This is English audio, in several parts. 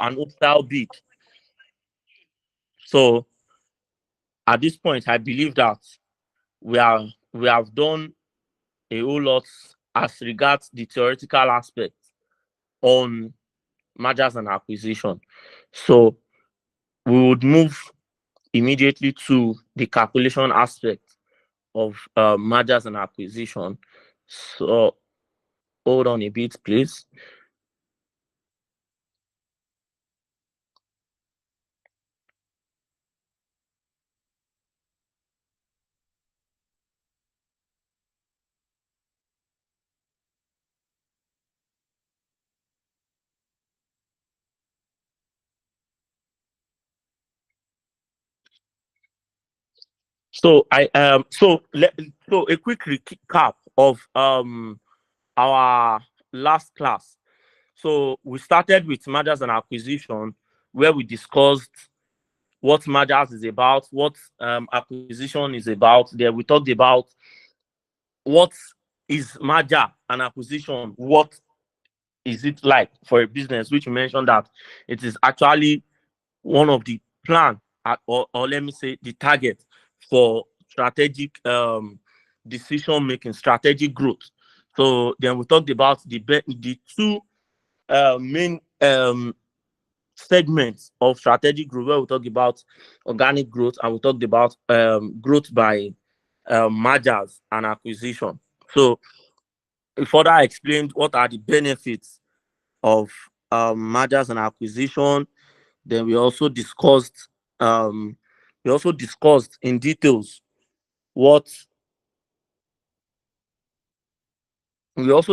an hostile bid. So at this point, I believe that we have done a whole lot as regards the theoretical aspect on mergers and acquisition. So we would move immediately to the calculation aspect of mergers and acquisition. So hold on a bit, please. So so a quick recap of our last class. So we started with mergers and acquisition, where we discussed what mergers is about, what acquisition is about. There we talked about what is merger and acquisition, what is it like for a business, which we mentioned that it is actually one of the plan or let me say the target for strategic decision making, strategic growth. So then we talked about the two main segments of strategic growth, where we talked about organic growth and we talked about growth by mergers and acquisition. So we further explained what are the benefits of mergers and acquisition. Then um, we also discussed in details what what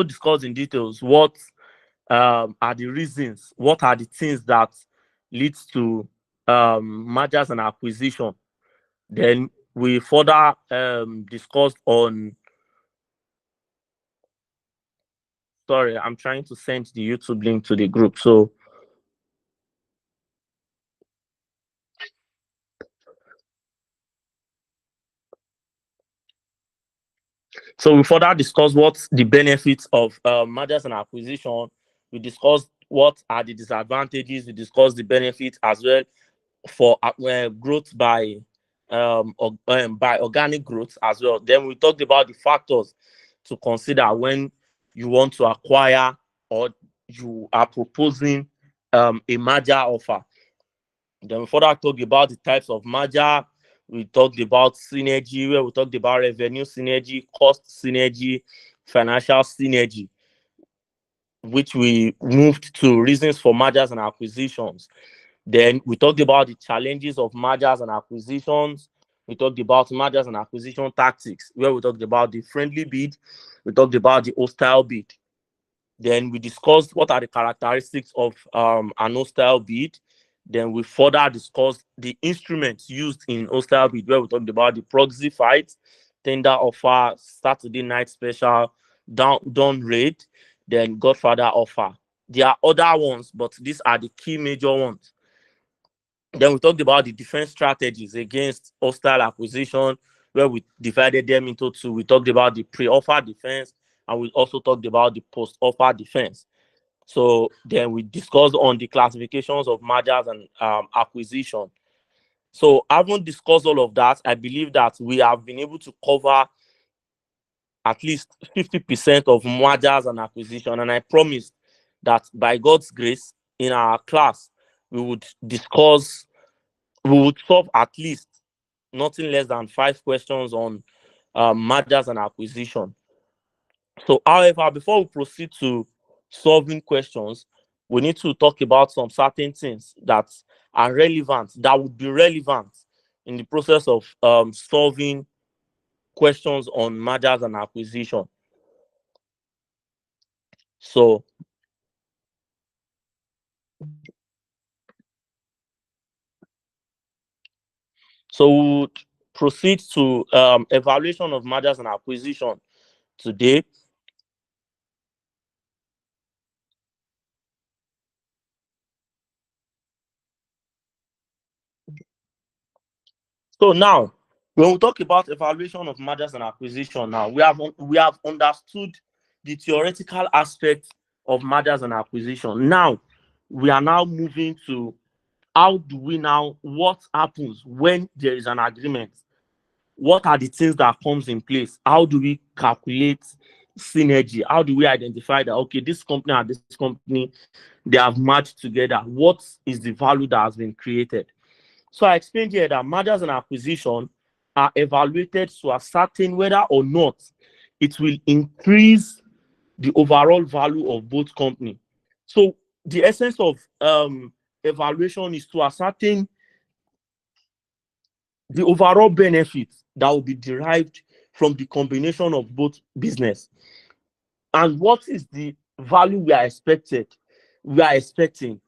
are the reasons, what are the things that leads to mergers and acquisition. Then we further discussed on. Sorry, I'm trying to send the YouTube link to the group. So we further discussed what's the benefits of mergers and acquisition. We discussed what are the disadvantages. We discussed the benefits as well for growth by organic growth as well. Then we talked about the factors to consider when you want to acquire or you are proposing a merger offer. Then we further talked about the types of merger. We talked about synergy, where we talked about revenue synergy, cost synergy, financial synergy, which we moved to reasons for mergers and acquisitions. Then we talked about the challenges of mergers and acquisitions. We talked about mergers and acquisition tactics, where we talked about the friendly bid. We talked about the hostile bid. Then we discussed what are the characteristics of an hostile bid. Then we further discussed the instruments used in hostile bid, where we talked about the proxy fight, tender offer, Saturday night special, dawn raid, then Godfather offer. There are other ones, but these are the key major ones. Then we talked about the defense strategies against hostile acquisition, where we divided them into two. We talked about the pre-offer defense, and we also talked about the post-offer defense. So then we discussed on the classifications of mergers and acquisition. So having discussed all of that, I believe that we have been able to cover at least 50% of mergers and acquisition. And I promised that by God's grace, in our class, we would solve at least nothing less than 5 questions on mergers and acquisition. So, however, before we proceed to solving questions, we need to talk about some certain things that are relevant, that would be relevant in the process of solving questions on mergers and acquisition. So, we would proceed to evaluation of mergers and acquisition today. So now, when we talk about evaluation of mergers and acquisition, now we have understood the theoretical aspect of mergers and acquisition. Now, we are now moving to how do we now, what happens when there is an agreement? What are the things that comes in place? How do we calculate synergy? How do we identify that, okay, this company and this company, they have merged together? What is the value that has been created? So I explained here that mergers and acquisition are evaluated to ascertain whether or not it will increase the overall value of both companies. So the essence of evaluation is to ascertain the overall benefit that will be derived from the combination of both business, and what is the value we are expecting.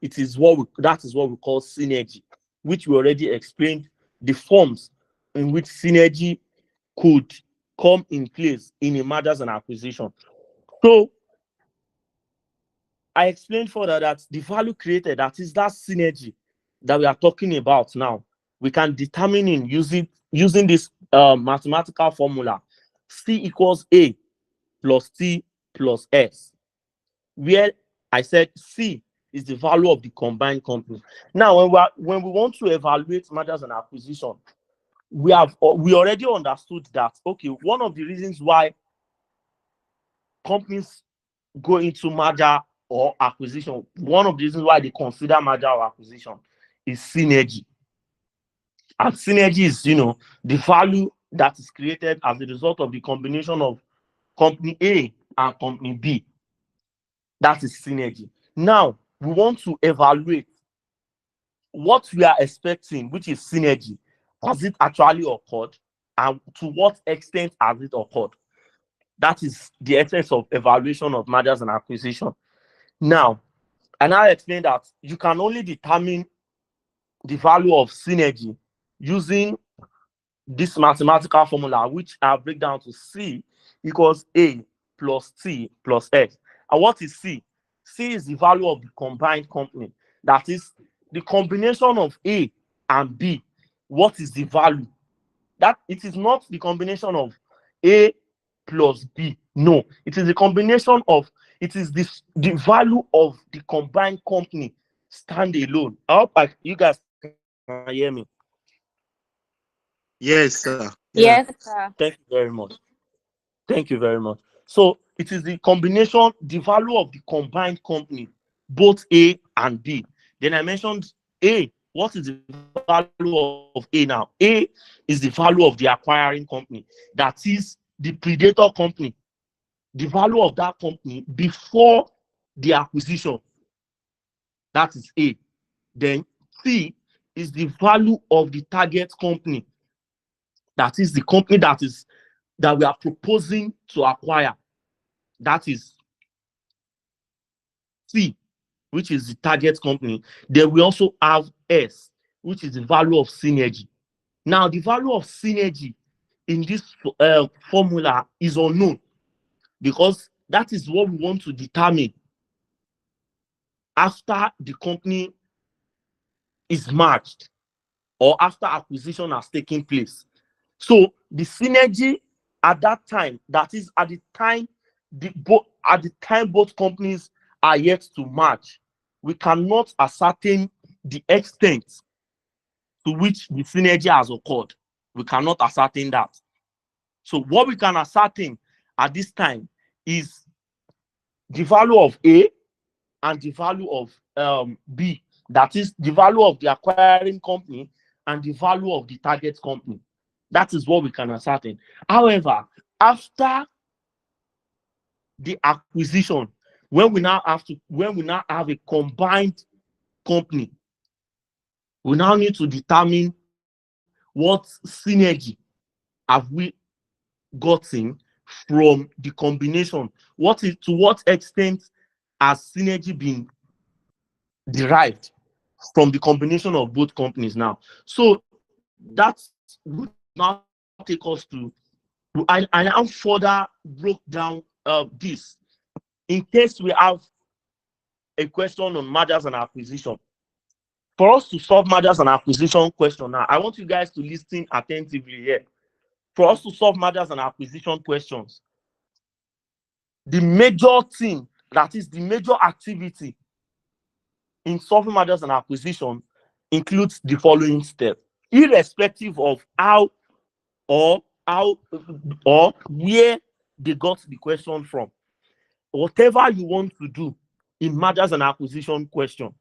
It is that is what we call synergy, which we already explained the forms in which synergy could come in place in a mergers and acquisition. So I explained further that the value created, that is that synergy that we are talking about now, we can determine in using this mathematical formula: C equals A plus T plus S, where I said C is the value of the combined company. Now, when we want to evaluate mergers and acquisition, we already understood that, okay, one of the reasons why companies go into merger or acquisition, one of the reasons why they consider merger or acquisition is synergy. And synergy is, the value that is created as a result of the combination of company A and company B. That is synergy. Now, we want to evaluate what we are expecting, which is synergy. Has it actually occurred? And to what extent has it occurred? That is the essence of evaluation of mergers and acquisition. Now, and I explained that you can only determine the value of synergy using this mathematical formula, which I break down to C equals A plus T plus S. And what is C? C is the value of the combined company. That is the combination of A and B. What is the value? That it is not the combination of A plus B. No, it is the combination of, it is the value of the combined company stand alone. I hope you guys can hear me. Yes, sir. Yeah. Yes, sir. Thank you very much. Thank you very much. So it is the combination, the value of the combined company, both A and B. Then I mentioned A. What is the value of A now? A is the value of the acquiring company. That is the predator company. The value of that company before the acquisition. That is A. Then C is the value of the target company. That is the company that we are proposing to acquire. That is C, which is the target company. Then we also have S, which is the value of synergy. Now, the value of synergy in this formula is unknown, because that is what we want to determine after the company is merged or after acquisition has taken place. So the synergy at that time, that is at the time both companies are yet to merge, we cannot ascertain the extent to which the synergy has occurred. We cannot ascertain that. So what we can ascertain at this time is the value of A and the value of B. That is the value of the acquiring company and the value of the target company. That is what we can ascertain. However, after the acquisition, when we now have a combined company, we now need to determine what synergy have we gotten from the combination. To what extent has synergy been derived from the combination of both companies now? So that's would now take us to I now further broke down this in case we have a question on mergers and acquisition. For us to solve mergers and acquisition question now, I want you guys to listen attentively here. For us to solve mergers and acquisition questions, the major thing, that is the major activity in solving mergers and acquisition includes the following step, irrespective of how or where they got the question from. Whatever you want to do in mergers and acquisition question,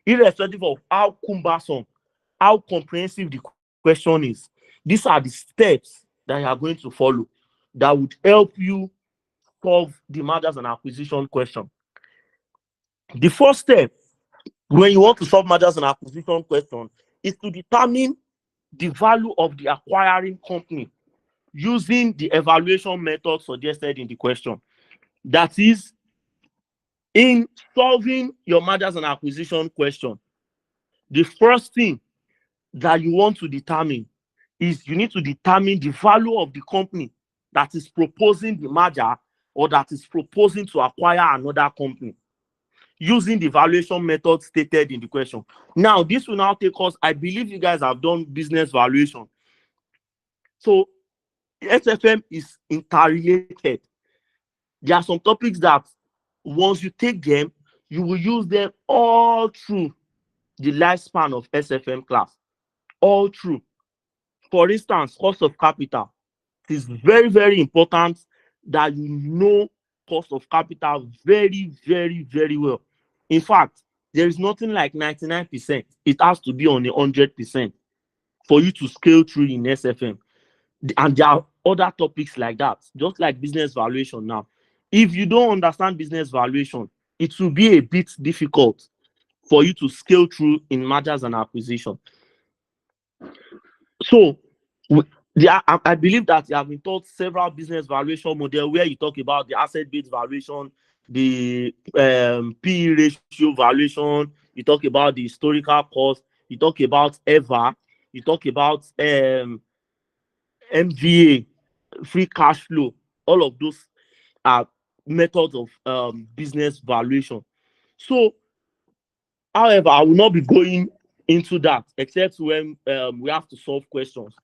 irrespective of how cumbersome, how comprehensive the question is, these are the steps that you are going to follow that would help you solve the mergers and acquisition question. The first step when you want to solve mergers and acquisition question is to determine the value of the acquiring company using the evaluation method suggested in the question. That is, in solving your mergers and acquisition question, the first thing that you want to determine is you need to determine the value of the company that is proposing the merger or that is proposing to acquire another company using the valuation method stated in the question. Now, this will now take us, I believe you guys have done business valuation. So SFM is interrelated. There are some topics that once you take them, you will use them all through the lifespan of SFM class. All through. For instance, cost of capital. It is very, very important that you know cost of capital very, very, very well. In fact, there is nothing like 99%. It has to be on 100% for you to scale through in SFM. And there are other topics like that, just like business valuation now. If you don't understand business valuation, it will be a bit difficult for you to scale through in mergers and acquisition. So, I believe that you have been taught several business valuation model where you talk about the asset-based valuation, the PE ratio valuation, you talk about the historical cost, you talk about EVA, you talk about MVA, free cash flow. All of those are methods of business valuation. So, however, I will not be going into that except when we have to solve questions.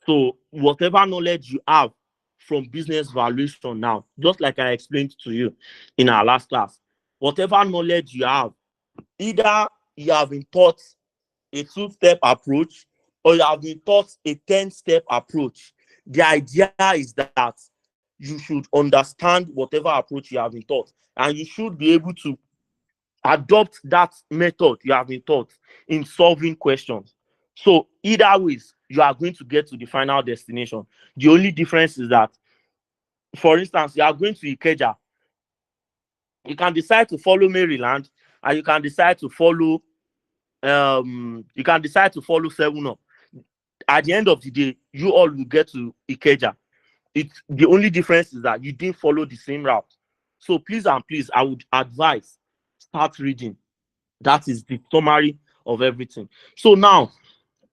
So whatever knowledge you have from business valuation now, just like I explained to you in our last class, whatever knowledge you have, either you have been taught a 2-step approach or you have been taught a 10-step approach. The idea is that you should understand whatever approach you have been taught, and you should be able to adopt that method you have been taught in solving questions. So either ways, you are going to get to the final destination. The only difference is that, for instance, you are going to Ikeja. You can decide to follow Maryland, and you can decide to follow 7-Up. At the end of the day, you all will get to Ikeja. The only difference is that you didn't follow the same route. So please and please, I would advise start reading. That is the summary of everything. So now,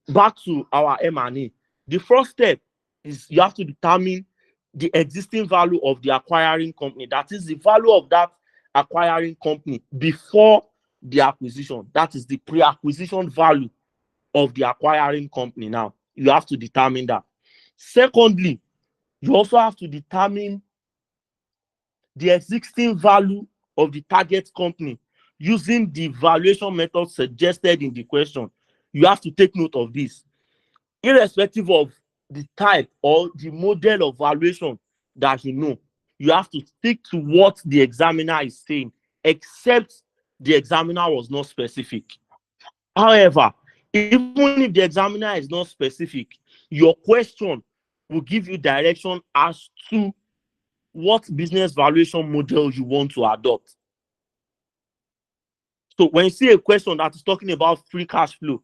back to our M&A. The first step is you have to determine the existing value of the acquiring company. That is the value of that acquiring company before the acquisition. That is the pre-acquisition value of the acquiring company. Now, you have to determine that. Secondly, you also have to determine the existing value of the target company using the valuation method suggested in the question. You have to take note of this. Irrespective of the type or the model of valuation that you know, you have to stick to what the examiner is saying, except the examiner was not specific. However, even if the examiner is not specific, your question will give you direction as to what business valuation model you want to adopt. So when you see a question that is talking about free cash flow,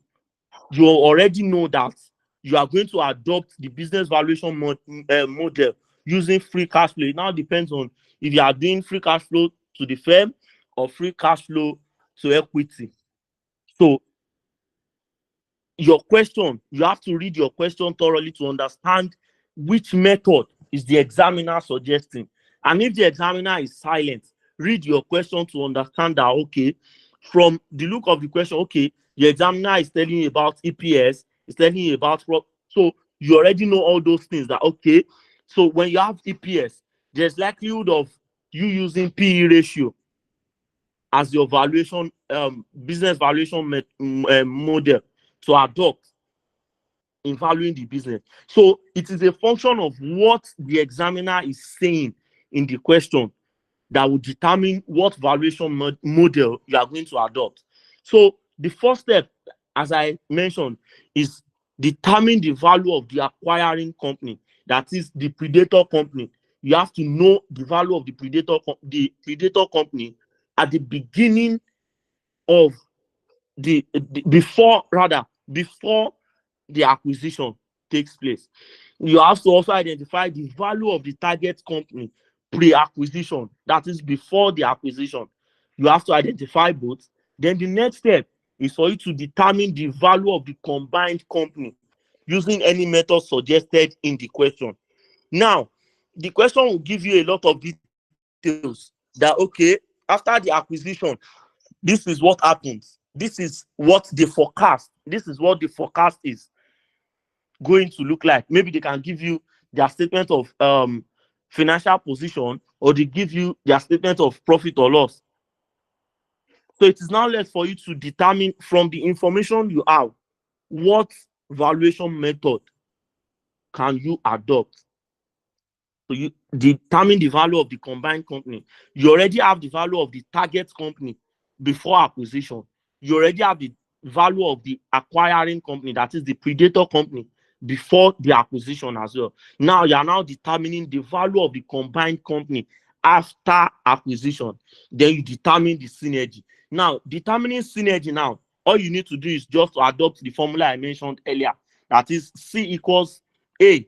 you already know that you are going to adopt the business valuation model using free cash flow. It now depends on if you are doing free cash flow to the firm or free cash flow to equity. So your question, you have to read your question thoroughly to understand which method is the examiner suggesting. And if the examiner is silent, read your question to understand that, okay, from the look of the question, okay, the examiner is telling you about EPS, is telling you about, so you already know all those things that, okay, so when you have EPS, there's likelihood of you using PE ratio. as your valuation business valuation model to adopt in valuing the business. So it is a function of what the examiner is saying in the question that will determine what valuation model you are going to adopt. So the first step, as I mentioned, is determine the value of the acquiring company, that is the predator company. You have to know the value of the predator company at the beginning of before the acquisition takes place. You have to also identify the value of the target company pre-acquisition, that is before the acquisition. You have to identify both. Then the next step is for you to determine the value of the combined company using any method suggested in the question. Now, the question will give you a lot of details that, okay, after the acquisition, this is what happens. This is what the forecast. This is what the forecast is going to look like. Maybe they can give you their statement of financial position, or they give you their statement of profit or loss. So it is now left for you to determine from the information you have what valuation method can you adopt. So you determine the value of the combined company. You already have the value of the target company before acquisition. You already have the value of the acquiring company, that is the predator company, before the acquisition as well. Now you are now determining the value of the combined company after acquisition. Then you determine the synergy. Now, determining synergy now, all you need to do is just to adopt the formula I mentioned earlier. That is C equals A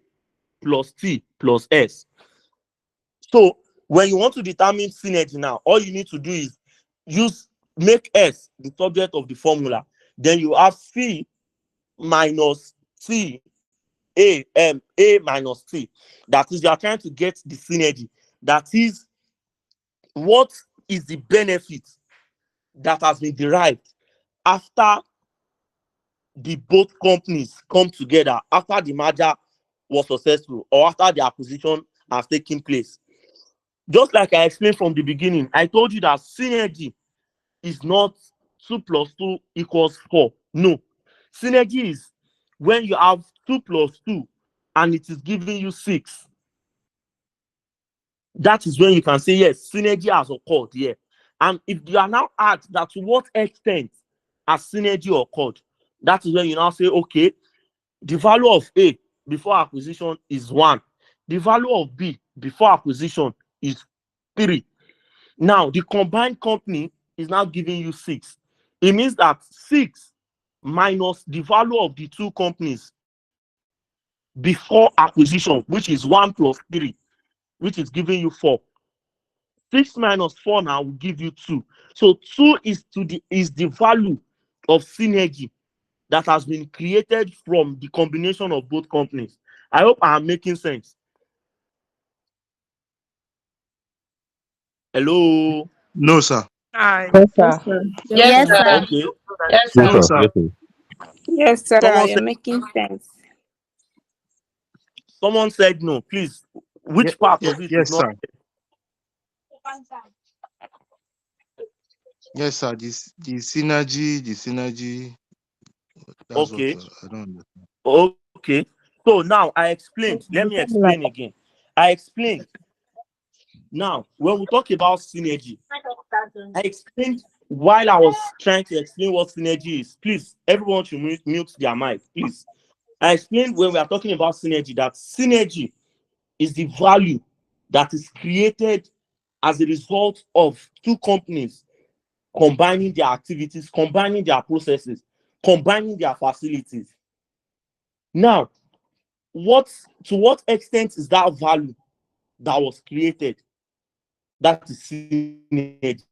plus T plus S. So when you want to determine synergy now, all you need to do is make S the subject of the formula. Then you have C minus T, A minus T. That is, you are trying to get the synergy. That is, what is the benefit that has been derived after the both companies come together, after the merger was successful, or after the acquisition has taken place. Just like I explained from the beginning, I told you that synergy is not 2 plus 2 equals 4. No. Synergy is when you have 2 plus 2 and it is giving you 6. That is when you can say, yes, synergy has occurred here. And if you are now asked that to what extent has synergy occurred, that is when you now say, okay, the value of A before acquisition is 1. The value of B before acquisition is 3. Now, the combined company is now giving you 6. It means that 6 minus the value of the two companies before acquisition, which is 1 plus 3, which is giving you 4. 6 minus 4 now will give you 2. So 2 is the value of synergy that has been created from the combination of both companies. I hope I am making sense. Hello? No, sir. Yes, sir. Yes, sir. Okay. Yes, Yes, No, sir. sir. sir. Yes, sir. Yes, sir. Someone You're said, making sense. no. Please, which part of it is Yes, not? sir. Yes, sir. The synergy. That's what Okay. I don't understand. Okay. So now I explained. Let me explain again. I explained. Now, when we talk about synergy, I explained while I was trying to explain what synergy is. Please, everyone should mute their mic, please. I explained when we are talking about synergy that synergy is the value that is created as a result of two companies combining their activities, combining their processes, combining their facilities. Now, to what extent is that value that was created? That is synergy.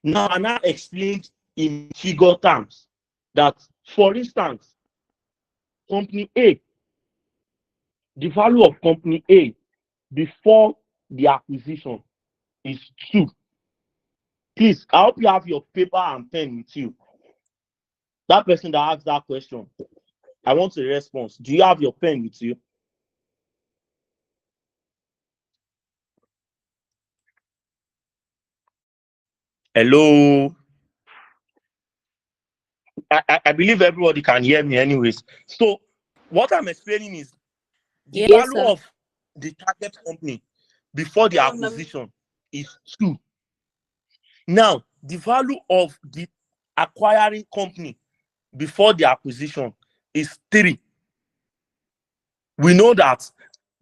Now, I now explained in figure terms that, for instance, company A, the value of company A before the acquisition is 2. Please, I hope you have your paper and pen with you. That person that asked that question, I want a response. Do you have your pen with you? Hello. I believe everybody can hear me anyways. So what I'm explaining is the Yes, value sir. of the target company before the acquisition is 2. Now, the value of the acquiring company before the acquisition is 3. We know that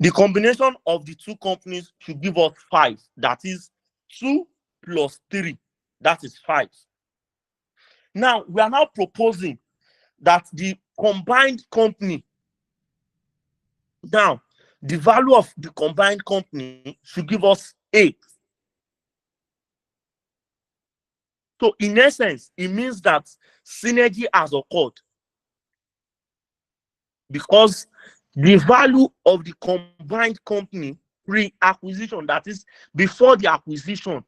the combination of the two companies should give us 5. That is 2 plus 3. That is 5. Now, we are now proposing that the combined company, now, the value of the combined company should give us 8. So, in essence, it means that synergy has occurred because the value of the combined company pre-acquisition, that is before the acquisition,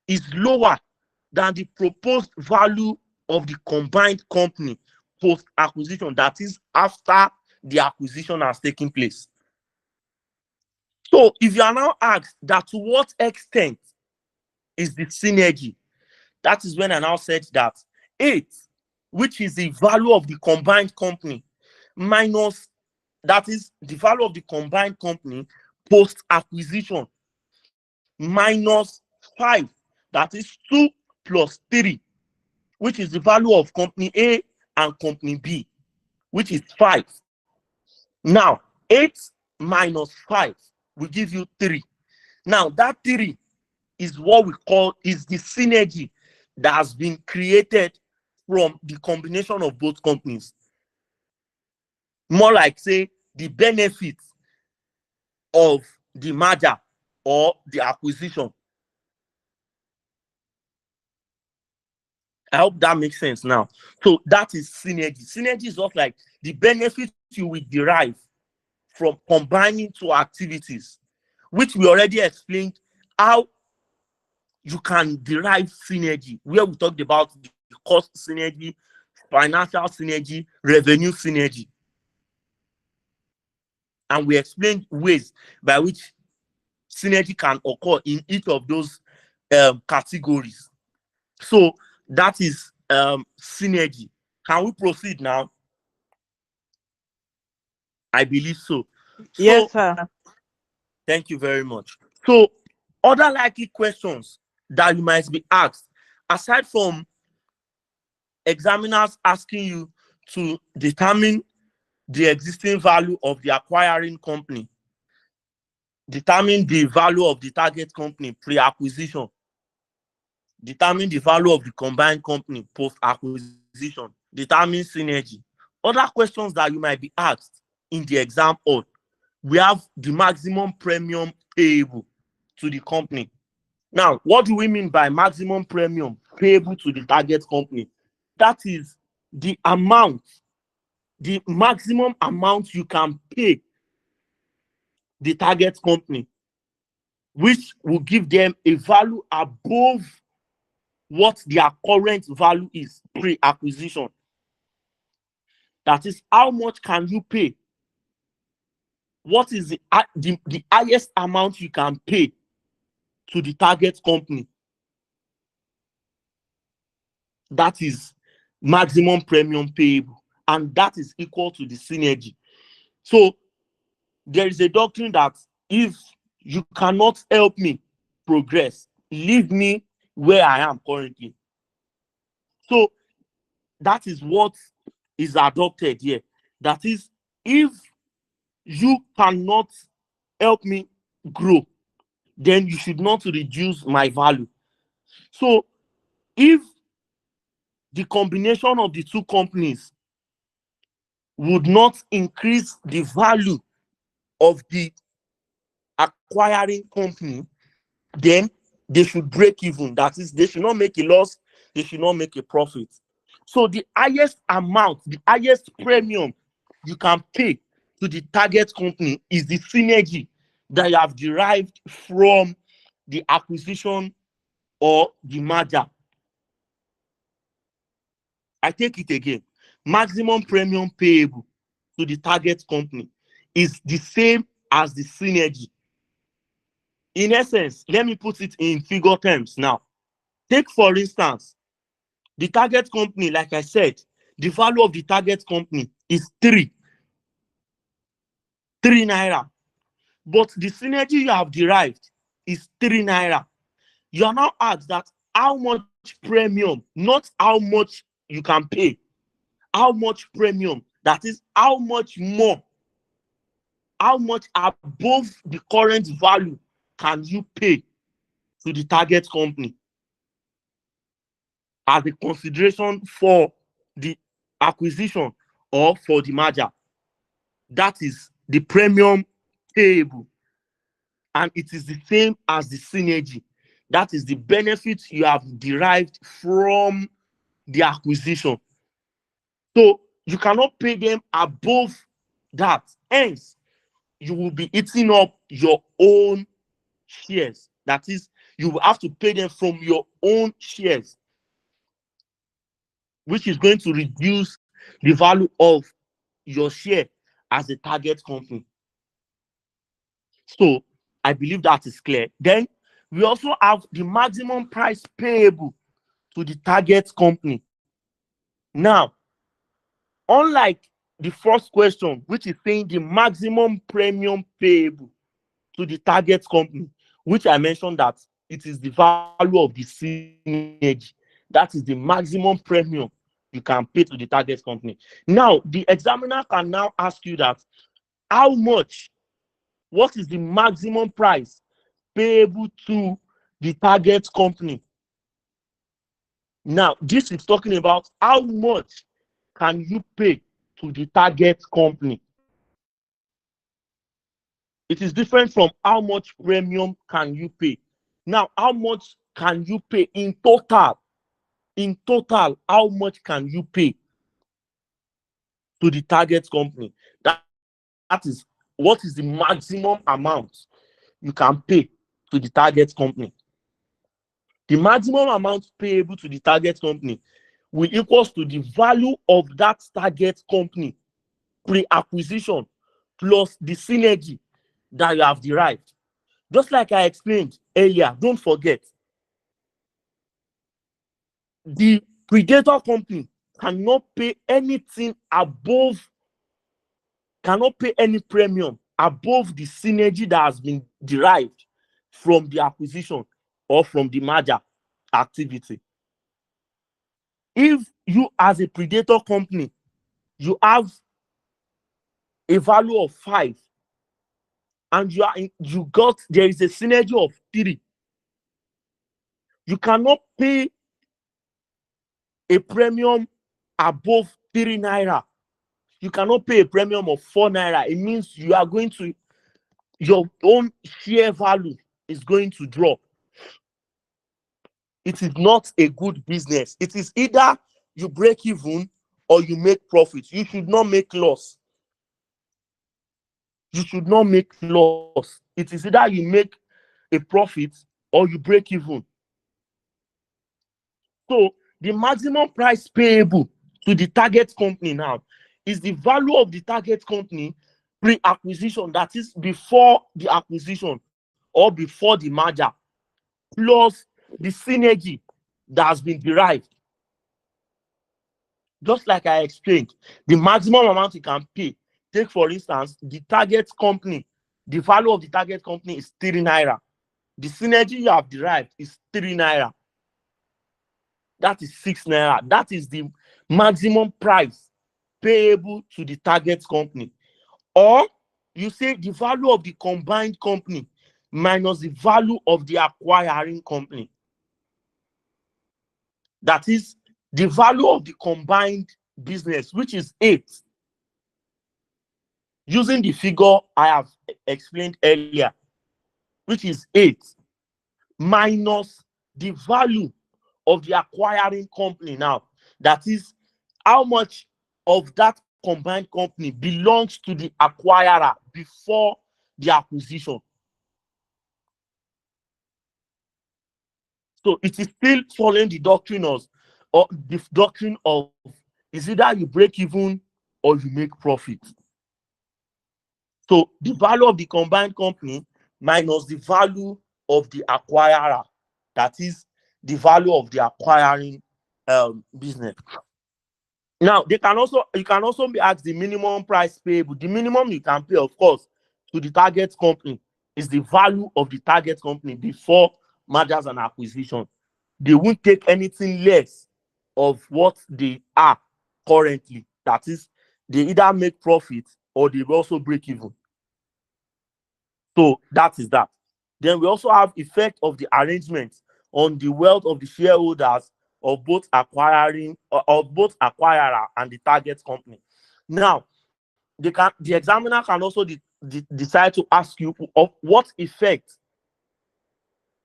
is lower than the proposed value of the combined company post-acquisition, that is after the acquisition has taken place. So if you are now asked that to what extent is the synergy, that is when I now said that 8, which is the value of the combined company, minus, that is the value of the combined company post-acquisition, minus 5, that is 2 plus 3, which is the value of company A and company B, which is 5. Now, 8 minus 5 will give you 3. Now, that 3 is what we call is the synergy that has been created from the combination of both companies. More like, say, the benefits of the merger or the acquisition. I hope that makes sense now. So that is synergy. Synergy is just like the benefits you will derive from combining two activities, which we already explained how you can derive synergy, where we talked about the cost synergy, financial synergy, revenue synergy. And we explained ways by which synergy can occur in each of those categories. So that is synergy. Can we proceed now? I believe so. Yes, sir. Thank you very much. So, other likely questions that you might be asked, aside from examiners asking you to determine the existing value of the acquiring company, determine the value of the target company pre-acquisition, determine the value of the combined company post-acquisition, determine synergy. Other questions that you might be asked in the exam hall, we have the maximum premium payable to the company. Now, what do we mean by maximum premium payable to the target company? That is the amount, the maximum amount you can pay the target company, which will give them a value above what their current value is pre-acquisition. That is, how much can you pay? What is the highest amount you can pay to the target company? That is maximum premium payable, and that is equal to the synergy. So there is a doctrine that if you cannot help me progress, leave me where I am currently. So that is what is adopted here. That is, if you cannot help me grow, then you should not reduce my value. So if the combination of the two companies would not increase the value of the acquiring company, then they should break even. That is, they should not make a loss, they should not make a profit. So the highest amount, the highest premium you can pay to the target company is the synergy that you have derived from the acquisition or the merger. I take it again. Maximum premium payable to the target company is the same as the synergy. In essence, let me put it in figure terms now. Take, for instance, the target company, like I said, the value of the target company is 3 naira. But the synergy you have derived is 3 naira. You are now asked that how much premium, not how much you can pay, how much premium, that is how much more, how much above the current value can you pay to the target company as a consideration for the acquisition or for the merger. That is the premium payable, and it is the same as the synergy. That is the benefit you have derived from the acquisition. So you cannot pay them above that. Hence, you will be eating up your own shares. That is, you will have to pay them from your own shares, which is going to reduce the value of your share as a target company. So I believe that is clear. Then we also have the maximum price payable to the target company. Now, unlike the first question, which is saying the maximum premium payable to the target company, which I mentioned that it is the value of the synergy. That is the maximum premium you can pay to the target company. Now, the examiner can now ask you that how much, what is the maximum price payable to the target company? Now, this is talking about how much can you pay to the target company. It is different from how much premium can you pay. Now, how much can you pay in total? In total, how much can you pay to the target company? That is what is the maximum amount you can pay to the target company. The maximum amount payable to the target company will equals to the value of that target company pre-acquisition plus the synergy that you have derived. Just like I explained earlier, don't forget, the predator company cannot pay anything above, cannot pay any premium above the synergy that has been derived from the acquisition or from the merger activity. If you as a predator company, you have a value of 5 and you got, there is a synergy of 3, you cannot pay a premium above 3 naira. You cannot pay a premium of 4 naira. It means you are going to, your own share value is going to drop. It is not a good business. It is either you break even or you make profit. You should not make loss. You should not make loss. It is either you make a profit or you break even. So the maximum price payable to the target company now is the value of the target company pre-acquisition, that is before the acquisition or before the merger, plus the synergy that has been derived. Just like I explained, the maximum amount you can pay. Take, for instance, the target company. The value of the target company is 3 naira. The synergy you have derived is 3 naira. That is 6 naira. That is the maximum price payable to the target company. Or you say the value of the combined company minus the value of the acquiring company. That is the value of the combined business, which is 8. Using the figure I have explained earlier, which is 8, minus the value of the acquiring company now. That is how much of that combined company belongs to the acquirer before the acquisition. So it is still following the doctrine of, or the doctrine of, is either you break even or you make profit. So the value of the combined company minus the value of the acquirer, that is the value of the acquiring business. Now, you can also be asked the minimum price payable. The minimum you can pay, of course, to the target company is the value of the target company before mergers and acquisition. They won't take anything less of what they are currently. That is, they either make profit or they will also break even. So that is that. Then we also have effect of the arrangement on the wealth of the shareholders of both acquirer and the target company. Now, the examiner can also decide to ask you of what effect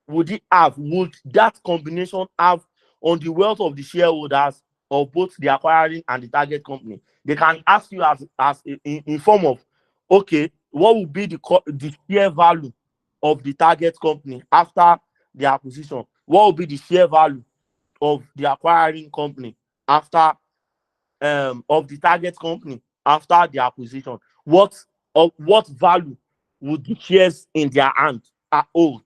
would that combination have on the wealth of the shareholders of both the acquiring and the target company. They can ask you in form of, okay, what will be the share value of the target company after the acquisition? What will be the share value of the acquiring company after of the target company after the acquisition? What value would the shares in their hand hold?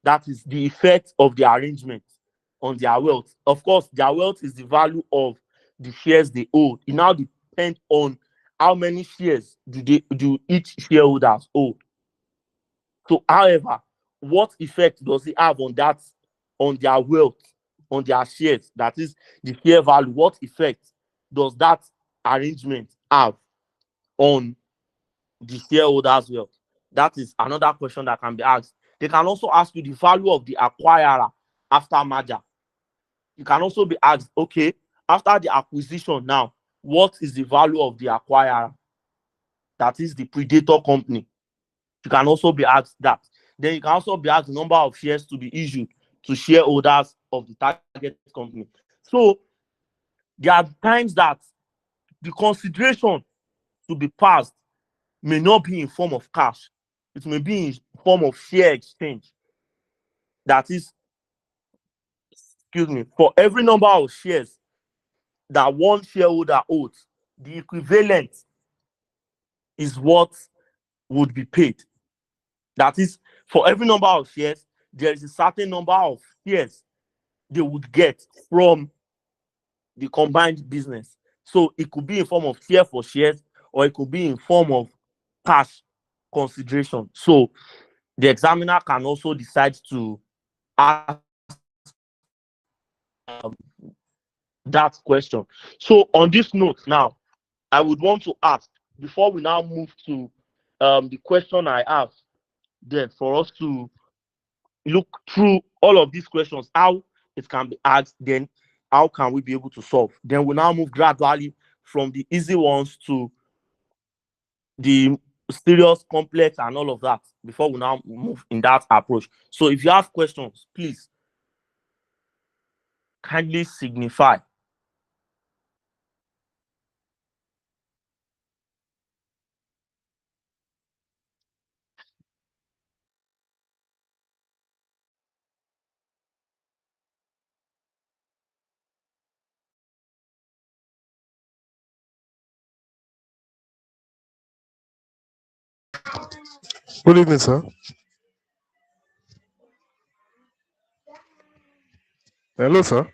That is the effect of the arrangement on their wealth. Of course, their wealth is the value of the shares they hold. It now depends on how many shares do each shareholder hold. So, however, what effect does it have on their wealth, on their shares? That is the share value. What effect does that arrangement have on the shareholders' wealth? That is another question that can be asked. They can also ask you the value of the acquirer after merger. You can also be asked, okay, after the acquisition now, what is the value of the acquirer? That is the predator company. You can also be asked that. Then you can also be asked the number of shares to be issued to shareholders of the target company. So there are times that the consideration to be passed may not be in form of cash. It may be in form of share exchange. That is, excuse me, for every number of shares that one shareholder owns, the equivalent is what would be paid. That is, for every number of shares, there is a certain number of shares they would get from the combined business. So it could be in form of share for shares, or it could be in form of cash consideration. So the examiner can also decide to ask that question. So on this note now, I would want to ask, before we now move to the question I have there, for us to look through all of these questions, how it can be asked, then how can we be able to solve? Then we now move gradually from the easy ones to the serious, complex, and all of that before we now move in that approach. So if you have questions, please kindly signify. Good evening, sir. Hello, sir.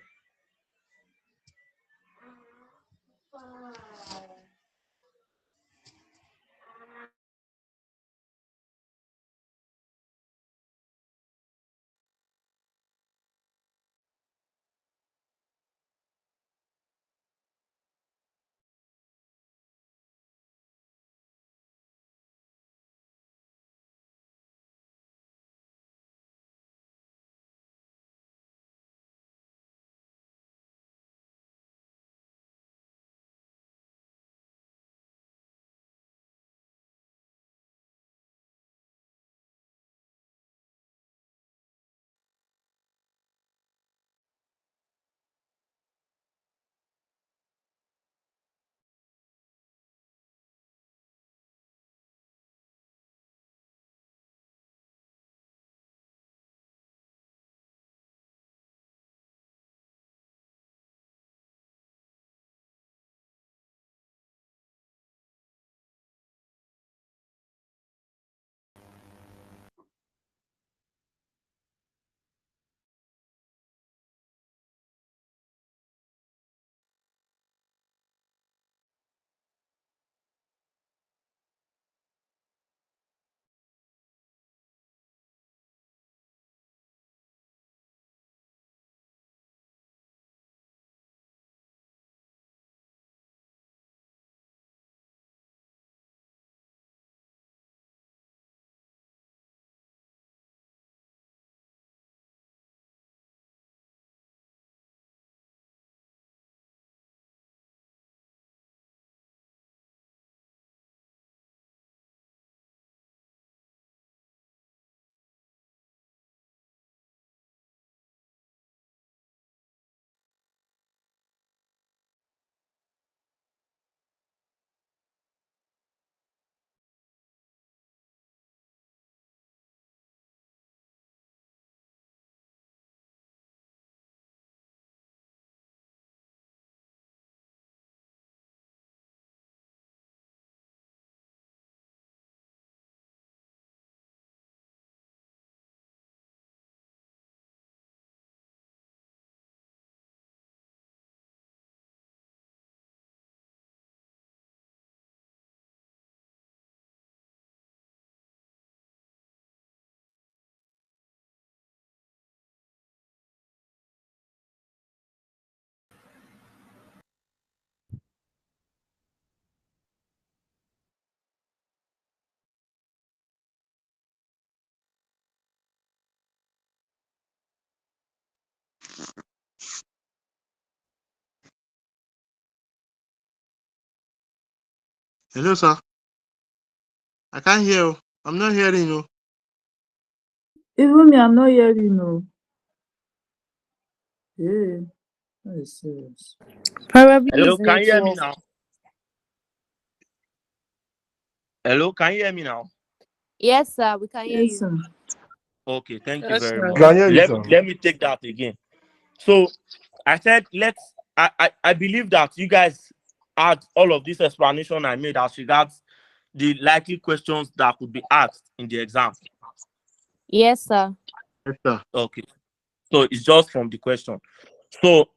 Hello, sir. I can't hear you. I'm not hearing you. Even me, I'm not hearing you. Yeah, that is serious. Probably Hello, his can you hear me network. now? Hello, can you hear me now? Yes, sir. We can hear Yes, you. sir. Okay, thank you Yes, very sir. much. Can hear you, sir. Let me take that again. So I said I believe that you guys had all of this explanation I made as regards the likely questions that could be asked in the exam. Yes, sir. Yes, sir. Okay. So it's just from the question. So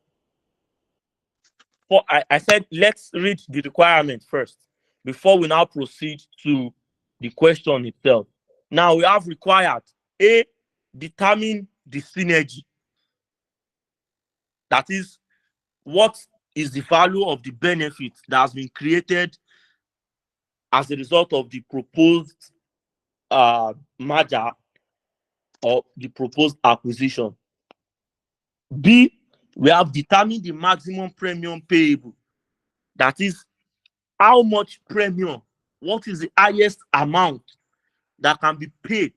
I said let's read the requirement first before we now proceed to the question itself. Now we have required A, determine the synergy. That is, what is the value of the benefit that has been created as a result of the proposed merger or the proposed acquisition. B, we have determined the maximum premium payable. That is, how much premium, what is the highest amount that can be paid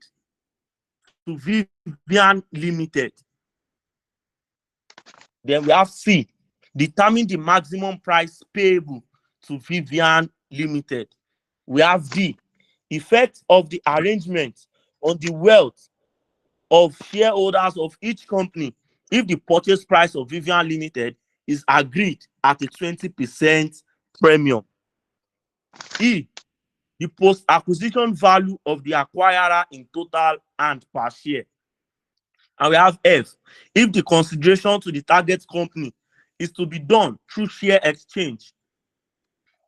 to Vivian Limited. Then we have C, determine the maximum price payable to Vivian Limited. We have D, effect of the arrangement on the wealth of shareholders of each company if the purchase price of Vivian Limited is agreed at a 20% premium. E, the post-acquisition value of the acquirer in total and per share. And we have F, if the consideration to the target company is to be done through share exchange,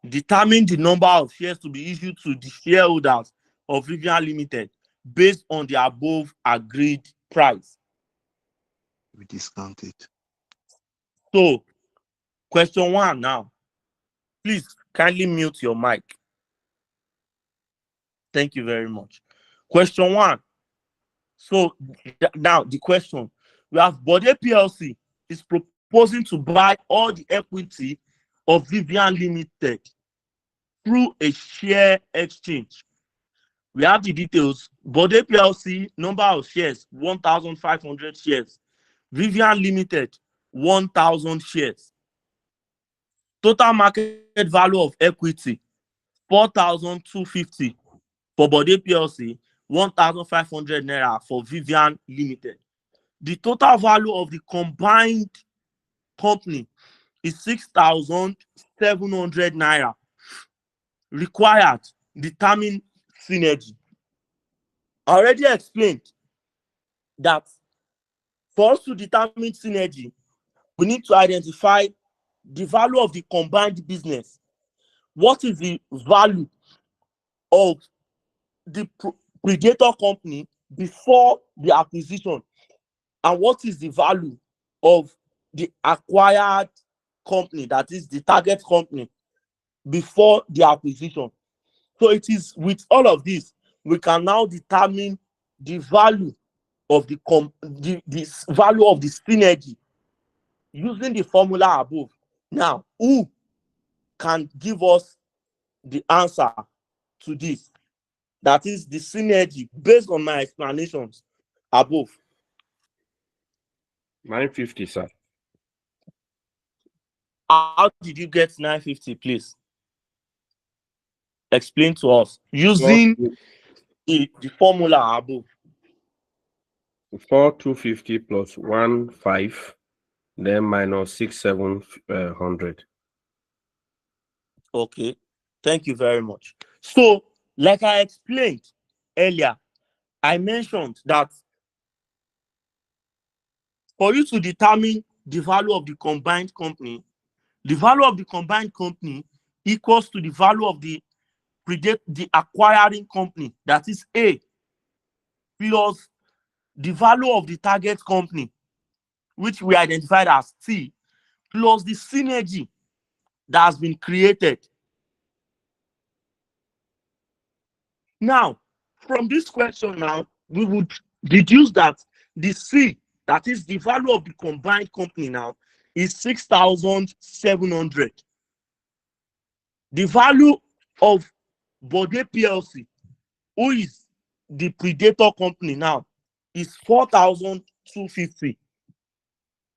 determine the number of shares to be issued to the shareholders of Vivian Limited based on the above agreed price. We discount it. So, question 1 now. Please kindly mute your mic. Thank you very much. Question 1. So, now the question. We have Bode PLC is proposing to buy all the equity of Vivian Limited through a share exchange. We have the details. Bode PLC, number of shares, 1,500 shares. Vivian Limited, 1,000 shares. Total market value of equity, 4,250 for Bode PLC, 1,500 naira for Vivian Limited. The total value of the combined company is 6,700 naira. Required, determine synergy. I already explained that for us to determine synergy, we need to identify the value of the combined business. What is the value of the predator company before the acquisition? And what is the value of the acquired company, that is the target company, before the acquisition? So it is with all of this, we can now determine the value of the value of the synergy using the formula above. Now, who can give us the answer to this? That is the synergy based on my explanations above. 950, sir. How did you get 950, please? Explain to us using the formula above. 4,250 plus 1,5, then minus 6,700. Okay, thank you very much. So, like I explained earlier, I mentioned that for you to determine the value of the combined company, the value of the combined company equals to the value of the acquiring company, that is A, plus the value of the target company, which we identified as T, plus the synergy that has been created. Now, from this question now, we would deduce that the C, that is the value of the combined company now, is 6,700. The value of Bode PLC, who is the predator company now, is 4,250,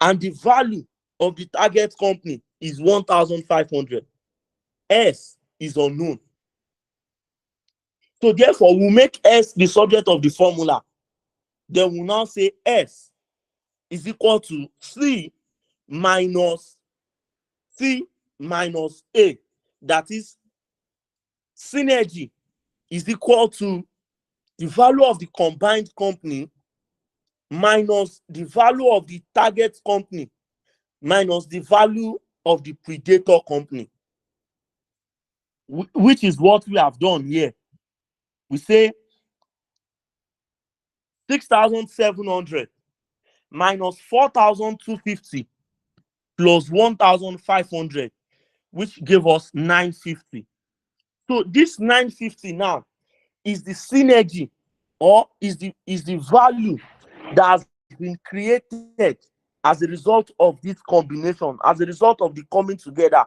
and the value of the target company is 1,500. S is unknown. So therefore, we'll make S the subject of the formula. Then we'll now say S is equal to C minus A. That is, synergy is equal to the value of the combined company minus the value of the target company minus the value of the predator company, which is what we have done here. We say 6,700 minus 4,250 plus 1,500, which gave us 950. So this 950 now is the synergy, or is the value that has been created as a result of this combination, as a result of the coming together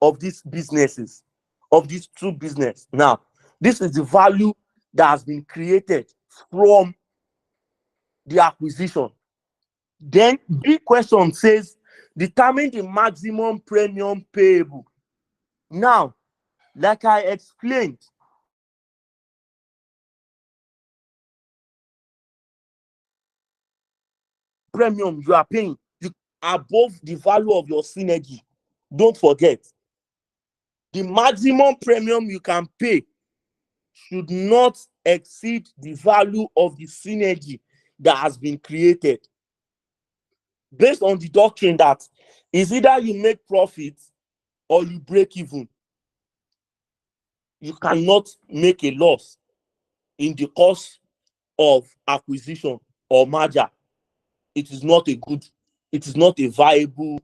of these businesses, of these two businesses. Now, this is the value that has been created from the acquisition. Then B question says, determine the maximum premium payable. Now, like I explained, premium you are paying above the value of your synergy. Don't forget, the maximum premium you can pay should not exceed the value of the synergy that has been created, based on the doctrine that is either you make profit or you break even. You cannot make a loss in the course of acquisition or merger. It is not a viable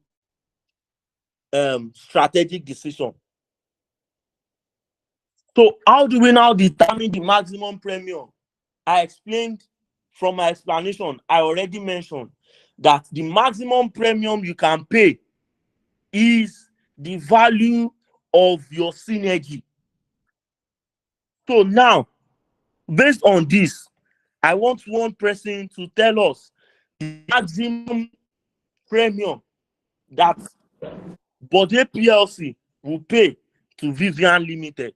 strategic decision. So how do we now determine the maximum premium? I explained from my explanation, I already mentioned that the maximum premium you can pay is the value of your synergy. So now, based on this, I want one person to tell us the maximum premium that Bode PLC will pay to Vivian Limited.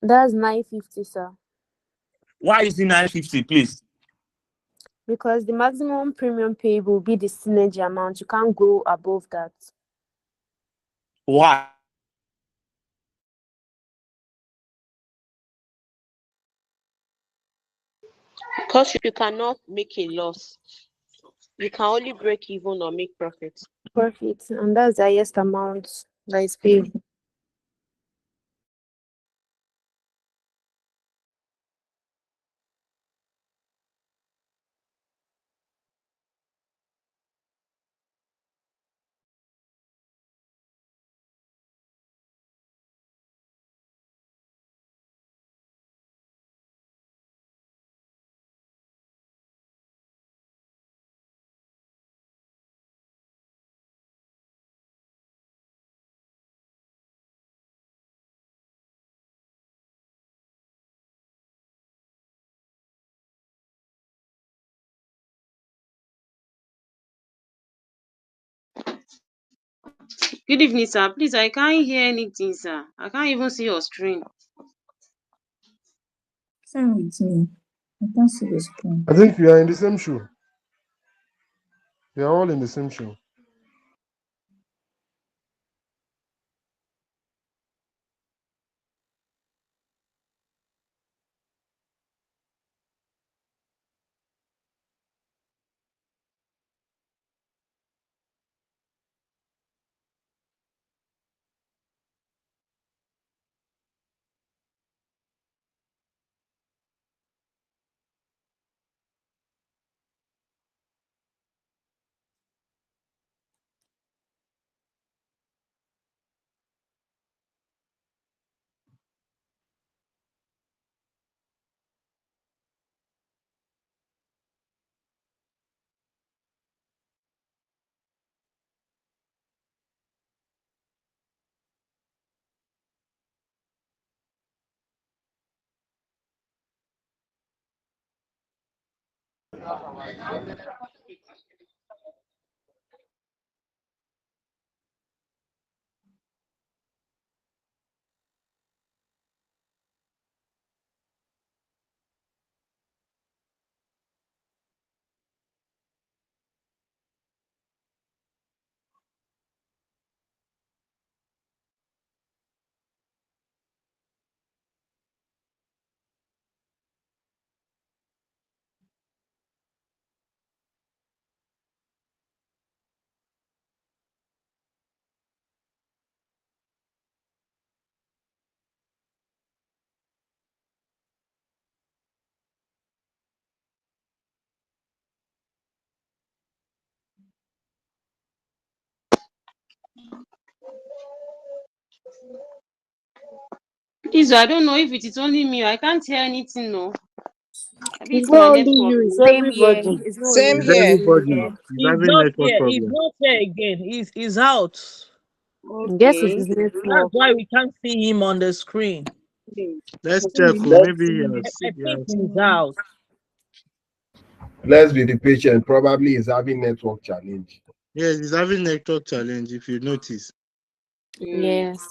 That's 950, sir. Why is it 950, please? Because the maximum premium payable will be the synergy amount. You can't go above that. Why? Because you cannot make a loss. You can only break even or make profit. Profit, and that's the highest amount that is payable. Good evening, sir. Please, I can't hear anything, sir. I can't even see your screen. Same with me. I can't see the screen. I think we are in the same shoe. We are all in the same shoe. Please, I don't know if it is only me. I can't hear anything. No, maybe It's it's my not only network. you, it's Same here. everybody. It's not only Same It's you, here. same everybody. here. He's He's having not network here. He's problem. not here again. He's out. Guess it Okay. is That's network. why we can't see him on the screen. Let's So check. we Oh, need to maybe see him. yes, I think yes. he's out. Let's be the patient. Probably is having network challenge. Yes, he's having network challenge. If you notice. Yes.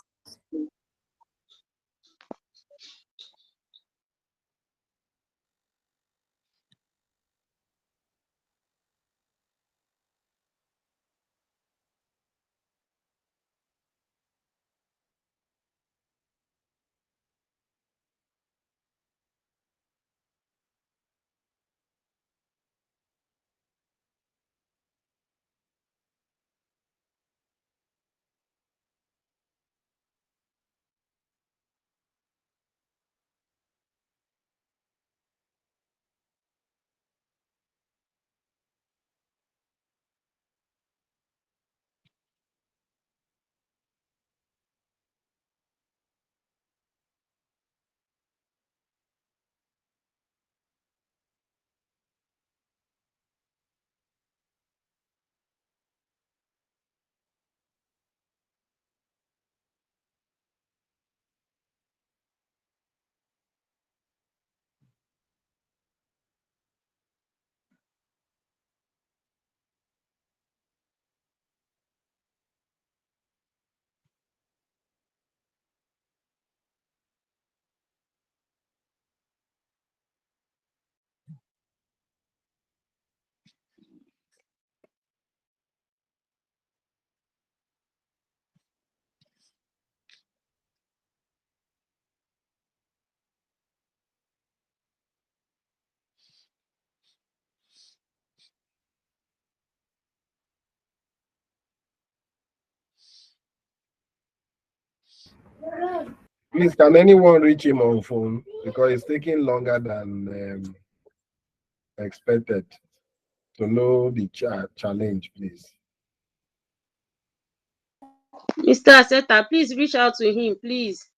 Please, can anyone reach him on phone? Because it's taking longer than expected to know the challenge, please. Mr. Aseta, please reach out to him, please.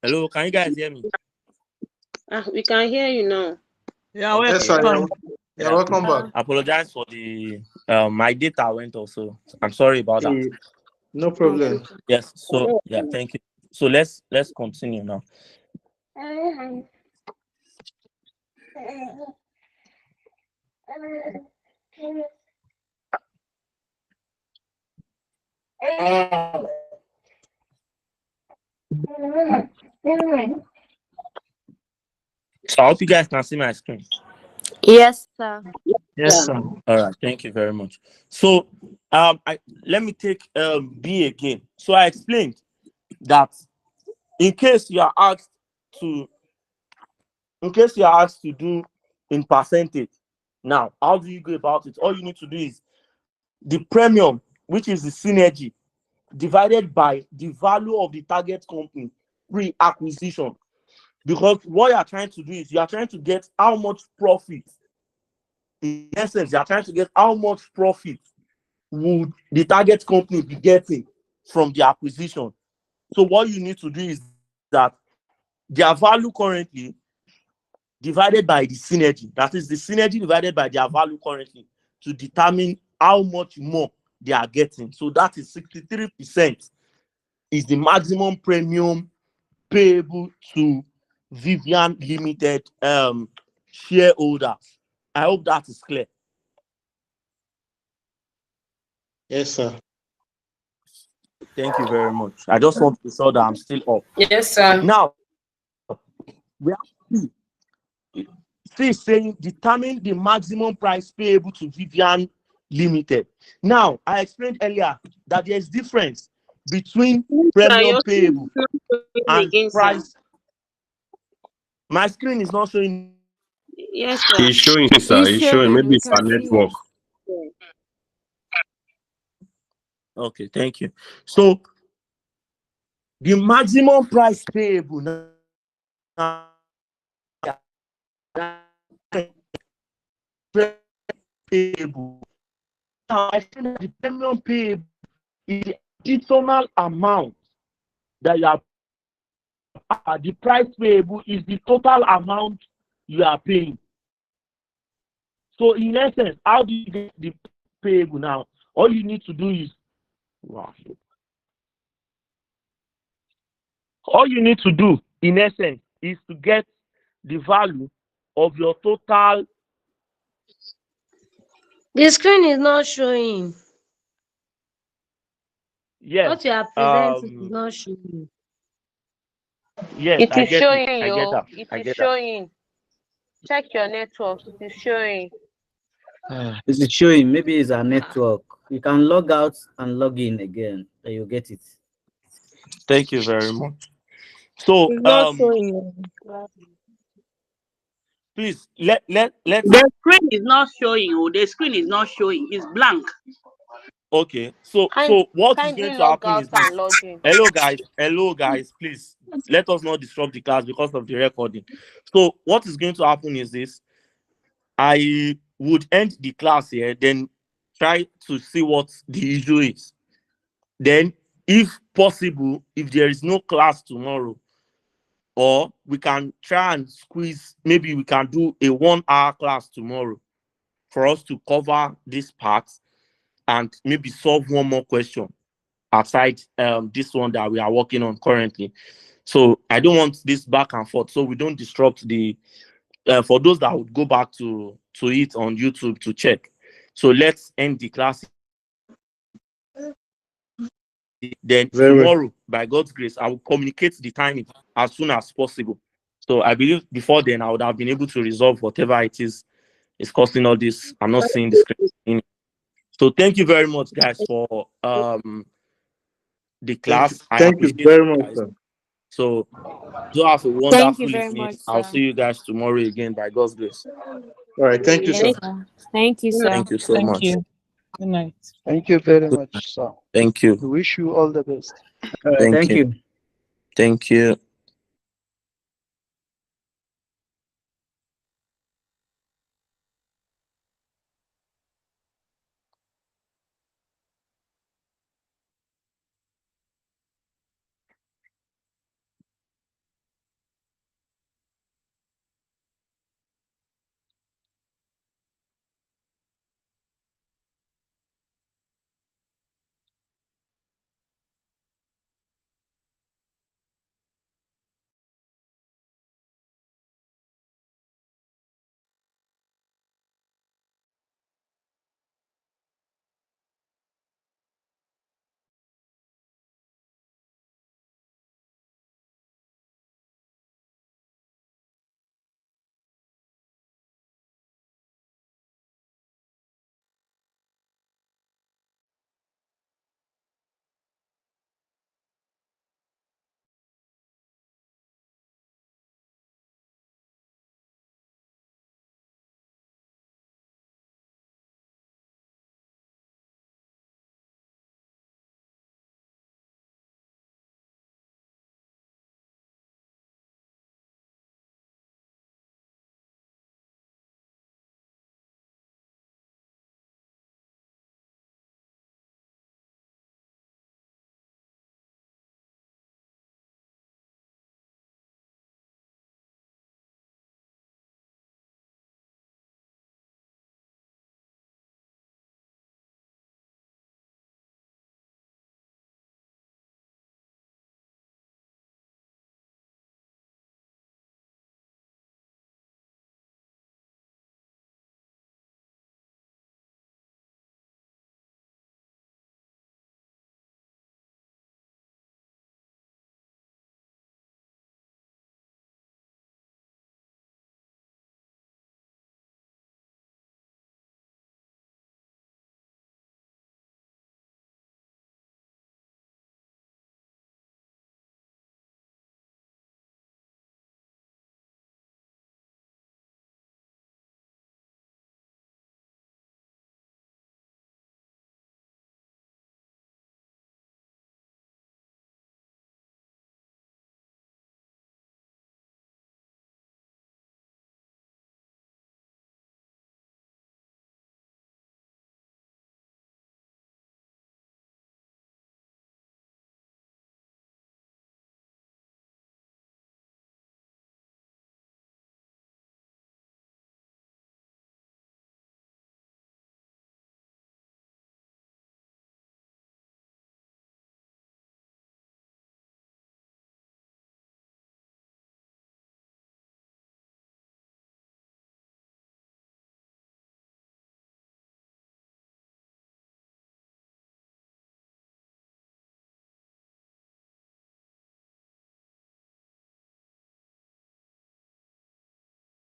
Hello, can you guys hear me? We can hear you now. Yeah, Yes, Okay. sir. welcome. You're welcome back. Apologize for the my data went off, so I'm sorry about that. No problem. Yes, so yeah, thank you. So let's continue now. So I hope you guys can see my screen. Yes, sir. Yes, sir. All right, thank you very much. So let me take B again. So I explained that in case you are asked to do in percentage, now how do you go about it? All you need to do is the premium, which is the synergy, divided by the value of the target company pre-acquisition, because what you are trying to do is you are trying to get how much profit. In essence, you are trying to get how much profit would the target company be getting from the acquisition. So what you need to do is that their value currently divided by the synergy, that is the synergy divided by their value currently, to determine how much more they are getting. So that is 63% is the maximum premium payable to Vivian Limited shareholders. I hope that is clear. Yes, sir. Thank you very much. I just want to show that I'm still up. Yes, sir. Now, we have C saying determine the maximum price payable to Vivian Limited. Now, I explained earlier that there is difference between premium payable and price. My screen is not showing. Yes, sir. He's showing, sir. It's He's showing. showing, Maybe we it's our can see network. it. Okay, thank you. So the maximum price payable now, payable. Now I think that the premium payable is the additional amount that you are. The price payable is the total amount you are paying. So in essence, how do you get the payable now? All you need to do is, all you need to do in essence is to get the value of your total. The screen is not showing. Yes. What you are presenting is not showing. Yes, It I is get showing, it. I get that. It I is get that. showing. Check your network. It is showing. Is it showing? Maybe it's our network. You can log out and log in again, and you'll get it. Thank you very much. So It's not showing. please let's The screen is not showing. Oh, the screen is not showing. It's blank. okay. So what is going to happen is this. Hello guys, please let us not disrupt the class because of the recording. So what is going to happen is this. I would end the class here, then try to see what the issue is. Then, if possible, if there is no class tomorrow, or we can try and squeeze, maybe we can do a 1 hour class tomorrow for us to cover this part and maybe solve one more question aside this one that we are working on currently. So I don't want this back and forth, so we don't disrupt the for those that would go back to it on YouTube to check. So let's end the class. Then tomorrow, by God's grace, I will communicate the timing as soon as possible. So I believe before then, I would have been able to resolve whatever it is causing all this. I'm not seeing the screen. So thank you very much, guys, for the class. Thank you very much, sir. So do have a Thank wonderful you very evening. much, I'll sir. see you guys tomorrow again by God's grace. All right. Thank you, sir. Yes, sir. Thank you, sir. Thank you so much. You. Good night. Thank you very much, sir. Thank you. We wish you all the best. Thank you. Thank you.